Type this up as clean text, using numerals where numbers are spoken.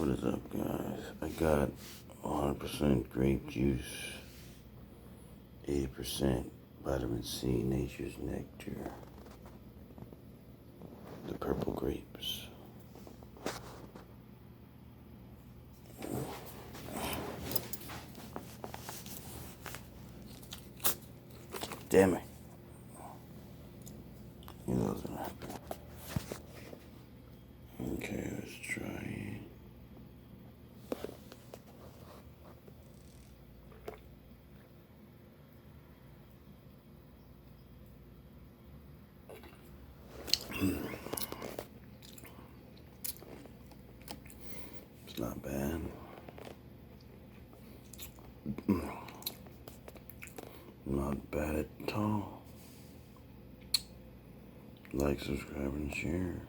What is up, guys? I got 100% grape juice, 80% vitamin C, nature's nectar, the purple grapes. Damn it. He doesn't happen. Okay, let's try it. It's not bad. Not bad at all. Like, subscribe, and share.